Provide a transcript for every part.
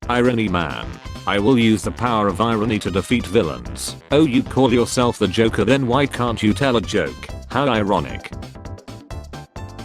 Irony man. I will use the power of irony to defeat villains. Oh, you call yourself the Joker, then why can't you tell a joke? How ironic.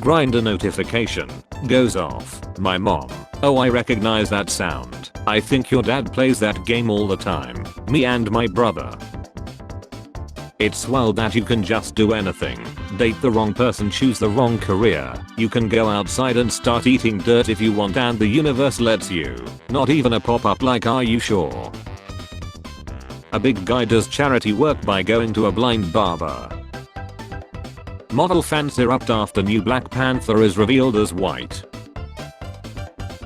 Grindr notification. Goes off. My mom. Oh, I recognize that sound. I think your dad plays that game all the time. Me and my brother. It's wild that you can just do anything. Date the wrong person, choose the wrong career. You can go outside and start eating dirt if you want and the universe lets you. Not even a pop-up like are you sure? A big guy does charity work by going to a blind barber. Model fans erupt after new Black Panther is revealed as white.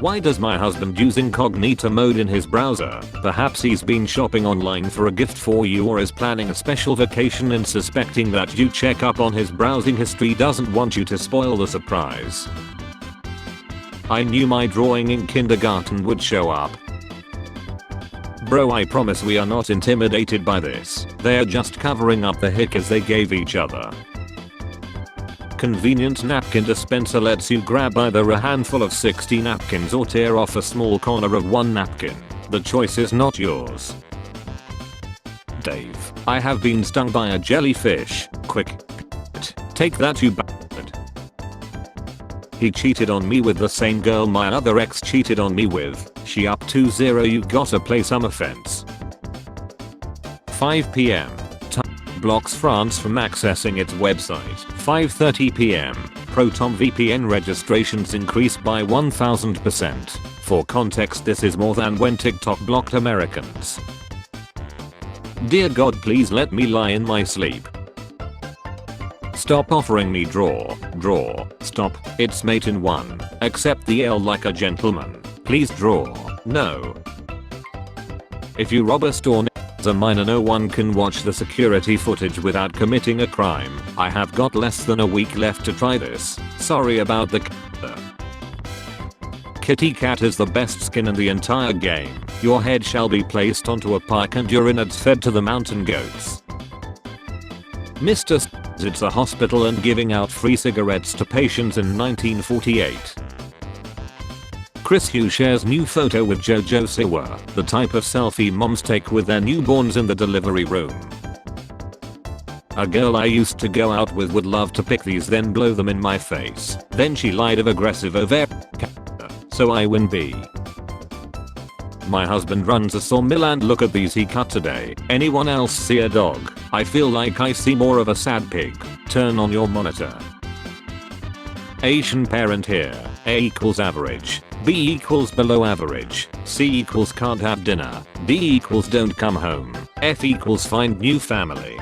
Why does my husband use incognito mode in his browser? Perhaps he's been shopping online for a gift for you or is planning a special vacation and suspecting that you check up on his browsing history doesn't want you to spoil the surprise. I knew my drawing in kindergarten would show up. Bro, I promise we are not intimidated by this. They're just covering up the hickers they gave each other. Convenient napkin dispenser lets you grab either a handful of 60 napkins or tear off a small corner of one napkin. The choice is not yours. Dave, I have been stung by a jellyfish. Quick. Take that, you bastard. He cheated on me with the same girl my other ex cheated on me with. She up 2-0, you gotta play some offense. 5 p.m. Blocks France from accessing its website. 5:30 p.m. Proton VPN registrations increased by 1000%. For context, this is more than when TikTok blocked Americans. Dear God, please let me lie in my sleep. Stop offering me draw. Stop. It's mate in one. Accept the L like a gentleman. Please draw. No. If you rob a store as a minor, no one can watch the security footage without committing a crime. I have got less than a week left to try this. Sorry about the Kitty cat is the best skin in the entire game. Your head shall be placed onto a pike and your innards fed to the mountain goats. Mr. It's a hospital and giving out free cigarettes to patients in 1948. Chris Hughes shares new photo with JoJo Siwa, the type of selfie moms take with their newborns in the delivery room. A girl I used to go out with would love to pick these then blow them in my face. Then she lied of aggressive ovarian cancer, so I win B. My husband runs a sawmill and look at these he cut today. Anyone else see a dog? I feel like I see more of a sad pig. Turn on your monitor. Asian parent here. A equals average. B equals below average. C equals can't have dinner. D equals don't come home. F equals find new family.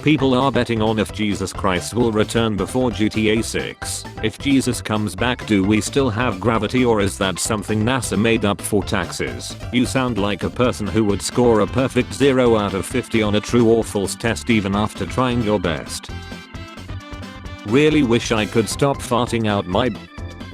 People are betting on if Jesus Christ will return before GTA 6. If Jesus comes back, do we still have gravity or is that something NASA made up for taxes? You sound like a person who would score a perfect 0 out of 50 on a true or false test even after trying your best. Really wish I could stop farting out my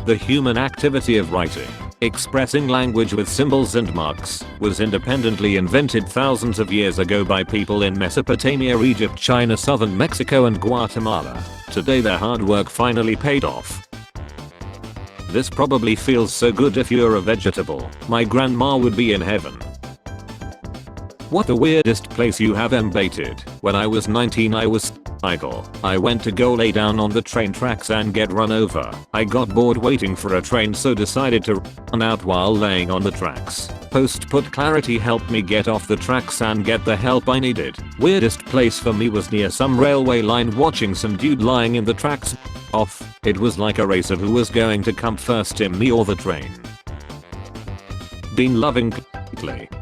The human activity of writing, expressing language with symbols and marks, was independently invented thousands of years ago by people in Mesopotamia, Egypt, China, southern Mexico and Guatemala. Today their hard work finally paid off. This probably feels so good if you're a vegetable. My grandma would be in heaven. What the weirdest place you have baited? When I was 19 I was idle. I went to go lay down on the train tracks and get run over. I got bored waiting for a train so decided to run out while laying on the tracks. Post-put clarity helped me get off the tracks and get the help I needed. Weirdest place for me was near some railway line watching some dude lying in the tracks off. It was like a race of who was going to come first, him, me or the train. Been loving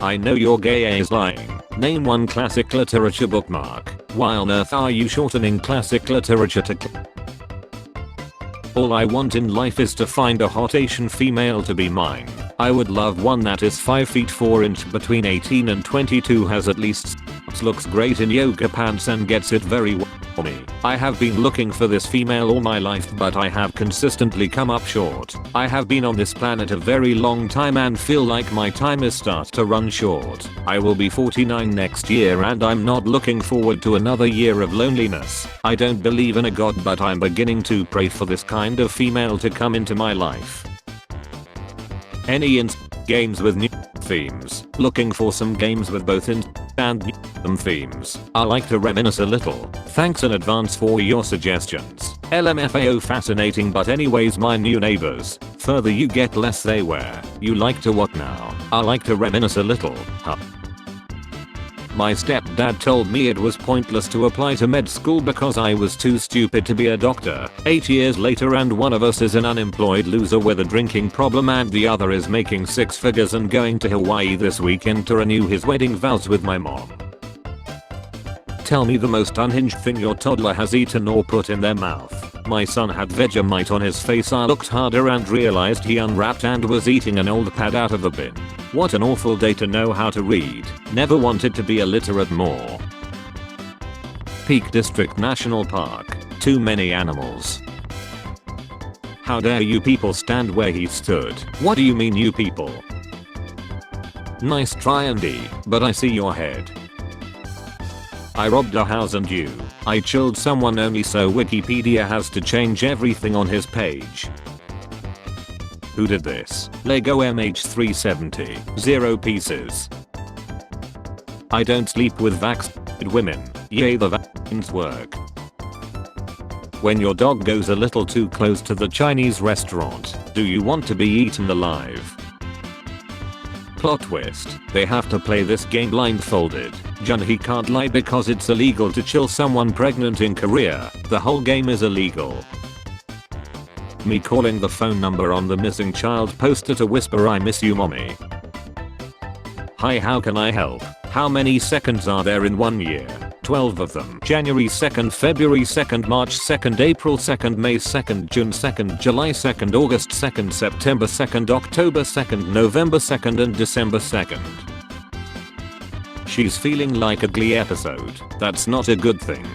I know you're gay is lying. Name one classic literature bookmark. Why on earth are you shortening classic literature to All I want in life is to find a hot Asian female to be mine. I would love one that is 5 feet 4 inch between 18 and 22, has at least looks great in yoga pants and gets it very well for me. I have been looking for this female all my life but I have consistently come up short. I have been on this planet a very long time and feel like my time is start to run short. I will be 49 next year and I'm not looking forward to another year of loneliness. I don't believe in a god but I'm beginning to pray for this kind of female to come into my life. Any Games with new themes. Looking for some games with both in and new themes. I like to reminisce a little. Thanks in advance for your suggestions. LMFAO fascinating, but anyways, my new neighbors. Further you get, less they wear. You like to what now? I like to reminisce a little. Huh. My stepdad told me it was pointless to apply to med school because I was too stupid to be a doctor. 8 years later and one of us is an unemployed loser with a drinking problem and the other is making 6 figures and going to Hawaii this weekend to renew his wedding vows with my mom. Tell me the most unhinged thing your toddler has eaten or put in their mouth. My son had Vegemite on his face. I looked harder and realized he unwrapped and was eating an old pad out of the bin. What an awful day to know how to read. Never wanted to be illiterate more. Peak District National Park. Too many animals. How dare you people stand where he stood? What do you mean, you people? Nice try, Andy, but I see your head. I robbed a house and I killed someone only so Wikipedia has to change everything on his page. Who did this? Lego MH370. 0 pieces. I don't sleep with vaccinated women. Yay, the vaccines work. When your dog goes a little too close to the Chinese restaurant, do you want to be eaten alive? Plot twist, they have to play this game blindfolded. Jun, he can't lie because it's illegal to chill someone pregnant in Korea. The whole game is illegal. Me calling the phone number on the missing child poster to whisper I miss you mommy. Hi, how can I help? How many seconds are there in 1 year? 12 of them. January 2nd, February 2nd, March 2nd, April 2nd, May 2nd, June 2nd, July 2nd, August 2nd, September 2nd, October 2nd, November 2nd and December 2nd. She's feeling like a Glee episode. That's not a good thing.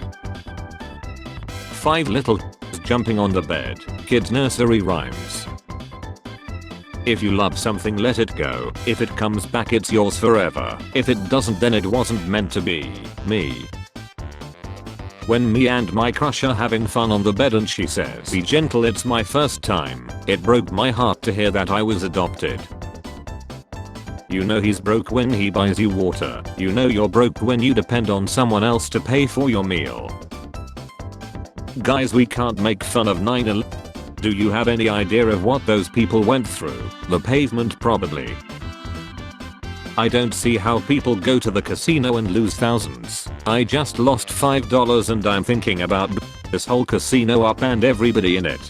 5 little jumping on the bed. Kids nursery rhymes. If you love something, let it go. If it comes back, it's yours forever. If it doesn't, then it wasn't meant to be. Me. When me and my crush are having fun on the bed and she says, "Be gentle, it's my first time," it broke my heart to hear that I was adopted. You know he's broke when he buys you water. You know you're broke when you depend on someone else to pay for your meal. Guys, we can't make fun of 9/11. Do you have any idea of what those people went through? The pavement probably. I don't see how people go to the casino and lose thousands. I just lost $5 and I'm thinking about this whole casino up and everybody in it.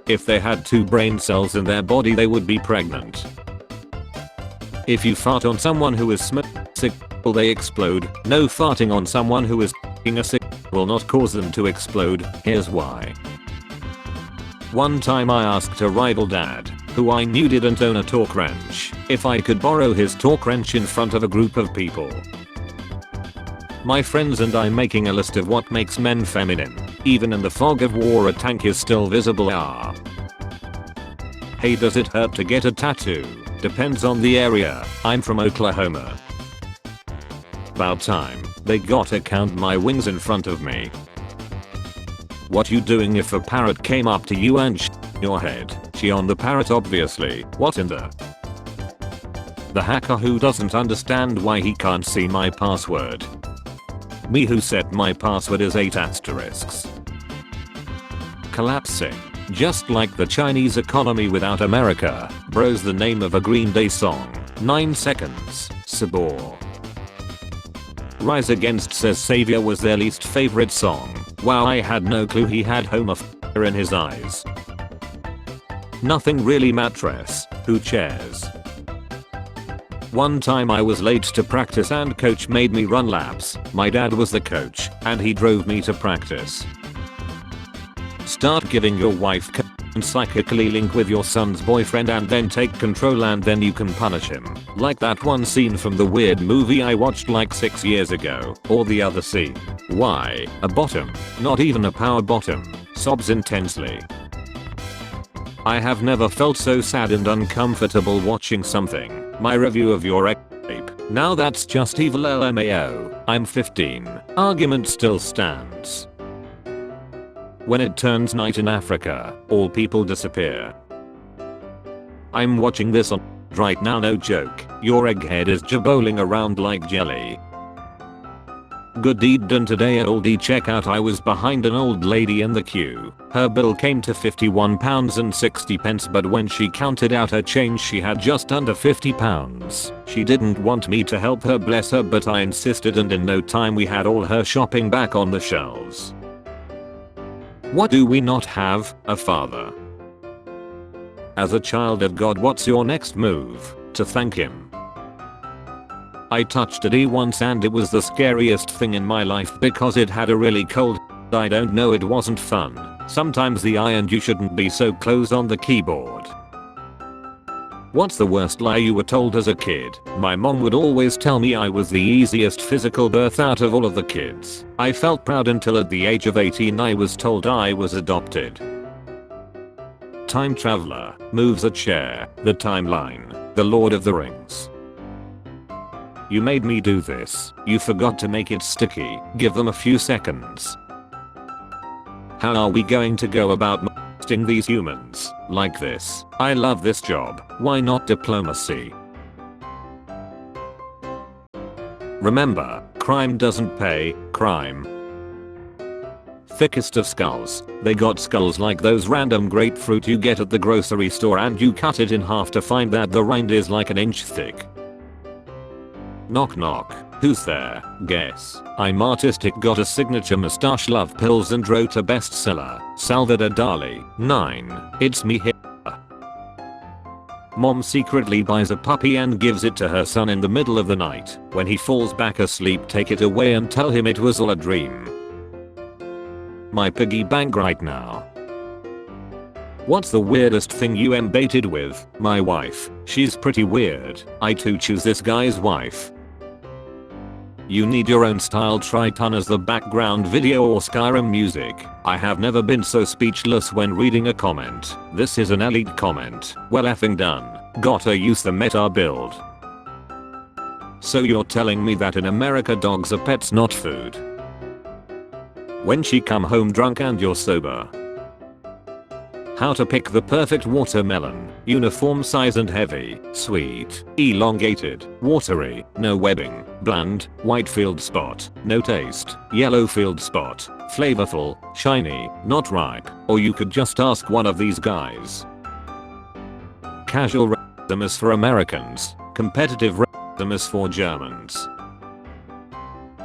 If they had 2 brain cells in their body, they would be pregnant. If you fart on someone who is sick, will they explode? No, farting on someone who is a sick will not cause them to explode. Here's why. One time I asked a rival dad, who I knew didn't own a torque wrench, if I could borrow his torque wrench in front of a group of people. My friends and I making a list of what makes men feminine. Even in the fog of war, a tank is still visible. Hey, does it hurt to get a tattoo? Depends on the area. I'm from Oklahoma. About time. They got to count my wings in front of me. What you doing if a parrot came up to you and your head? She on the parrot, obviously. What in the? The hacker who doesn't understand why he can't see my password. Me who set my password is 8 asterisks. Collapsing. Just like the Chinese economy without America. Bro's the name of a Green Day song. 9 seconds. Sabor. Rise Against says Savior was their least favorite song. Wow, I had no clue he had homophobia in his eyes. Nothing really mattress. Who chairs? One time I was late to practice and coach made me run laps. My dad was the coach and he drove me to practice. Start giving your wife and psychically link with your son's boyfriend and then take control and then you can punish him. Like that one scene from the weird movie I watched like 6 years ago. Or the other scene. Why? A bottom. Not even a power bottom. Sobs intensely. I have never felt so sad and uncomfortable watching something. My review of your tape. Now that's just evil, LMAO. I'm 15. Argument still stands. When it turns night in Africa, all people disappear. I'm watching this on right now, no joke. Your egghead is jabowling around like jelly. Good deed done today at Aldi checkout. I was behind an old lady in the queue. Her bill came to £51.60, but when she counted out her change she had just under £50. She didn't want me to help her, bless her, but I insisted, and in no time we had all her shopping back on the shelves. What do we not have? A father. As a child of God, what's your next move to thank him? I touched a D once and it was the scariest thing in my life because it had a really cold. I don't know, it wasn't fun. Sometimes the I and you shouldn't be so close on the keyboard. What's the worst lie you were told as a kid? My mom would always tell me I was the easiest physical birth out of all of the kids. I felt proud until at the age of 18 I was told I was adopted. Time traveler, moves a chair, the timeline, the Lord of the Rings. You made me do this. You forgot to make it sticky. Give them a few seconds. How are we going to go about molesting these humans like this? I love this job. Why not diplomacy? Remember, crime doesn't pay. Crime. Thickest of skulls. They got skulls like those random grapefruit you get at the grocery store and you cut it in half to find that the rind is like an inch thick. Knock knock. Who's there? Guess. I'm artistic, got a signature mustache, love pills and wrote a bestseller. Salvador Dali. 9. It's me here. Mom secretly buys a puppy and gives it to her son in the middle of the night. When he falls back asleep, take it away and tell him it was all a dream. My piggy bank right now. What's the weirdest thing you baited with? My wife. She's pretty weird. I too choose this guy's wife. You need your own style, try Ton as the background video or Skyrim music. I have never been so speechless when reading a comment. This is an elite comment. Well effing done. Gotta use the meta build. So you're telling me that in America dogs are pets, not food? When she come home drunk and you're sober. How to pick the perfect watermelon. Uniform size and heavy, sweet, elongated, watery, no webbing, bland, white field spot, no taste, yellow field spot, flavorful, shiny, not ripe, or you could just ask one of these guys. Casual racism is for Americans, competitive racism is for Germans.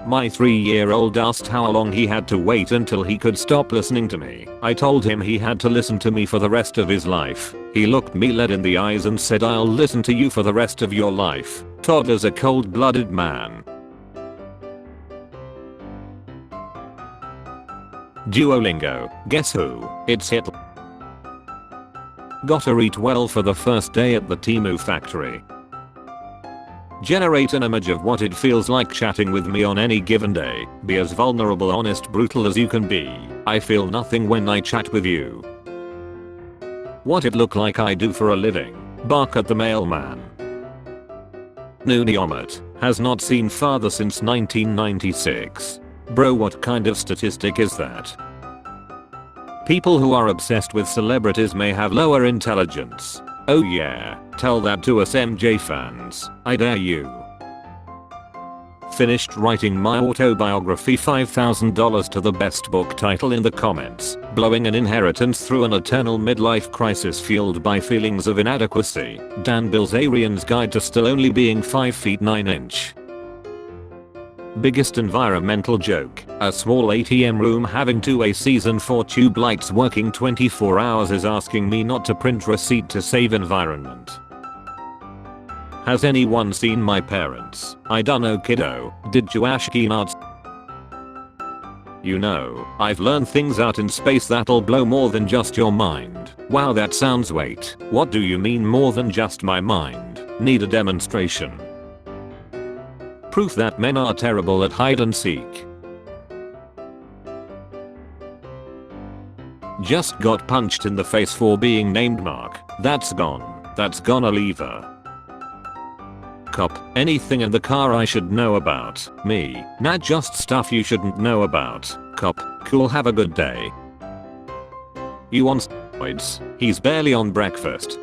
My 3-year-old asked how long he had to wait until he could stop listening to me. I told him he had to listen to me for the rest of his life. He looked me dead in the eyes and said, I'll listen to you for the rest of your life. Toddler's a cold-blooded man. Duolingo. Guess who? It's Hitler. Gotta eat well for the first day at the Temu factory. Generate an image of what it feels like chatting with me on any given day. Be as vulnerable, honest, brutal as you can be. I feel nothing when I chat with you. What it look like I do for a living. Bark at the mailman. Noonie Omet. Has not seen father since 1996. Bro, what kind of statistic is that? People who are obsessed with celebrities may have lower intelligence. Oh yeah, tell that to us MJ fans, I dare you. Finished writing my autobiography, $5,000 to the best book title in the comments. Blowing an inheritance through an eternal midlife crisis fueled by feelings of inadequacy. Dan Bilzerian's Guide to Still Only Being 5 feet 9 inch. Biggest environmental joke. A small ATM room having 2 ACs and 4 tube lights working 24 hours is asking me not to print receipt to save environment. Has anyone seen my parents? I dunno kiddo, did you ashky nuts? You know, I've learned things out in space that'll blow more than just your mind. Wow, that sounds, wait, what do you mean more than just my mind? Need a demonstration. Proof that men are terrible at hide and seek. Just got punched in the face for being named Mark. That's gone. That's gonna leave her. Cop. Anything in the car I should know about? Me. Nah, just stuff you shouldn't know about. Cop. Cool, have a good day. You on steroids? He's barely on breakfast.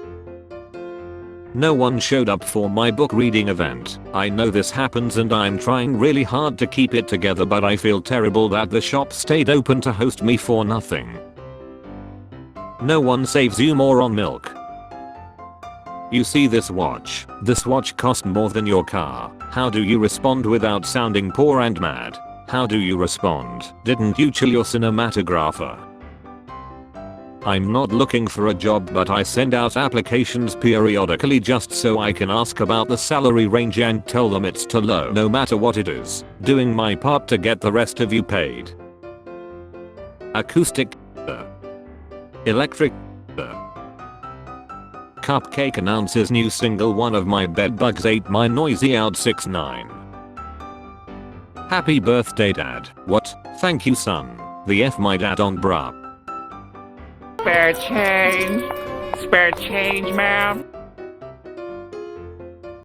No one showed up for my book reading event. I know this happens and I'm trying really hard to keep it together, but I feel terrible that the shop stayed open to host me for nothing. No one saves you more on milk. You see this watch? This watch cost more than your car. How do you respond without sounding poor and mad? How do you respond? Didn't you chill your cinematographer? I'm not looking for a job, but I send out applications periodically just so I can ask about the salary range and tell them it's too low no matter what it is. Doing my part to get the rest of you paid. Acoustic electric Cupcake announces new single. One of my bedbugs ate my noisy out 6ix9ine. Happy birthday dad. What? Thank you son. The F my dad on bruh. Spare change. Spare change, ma'am.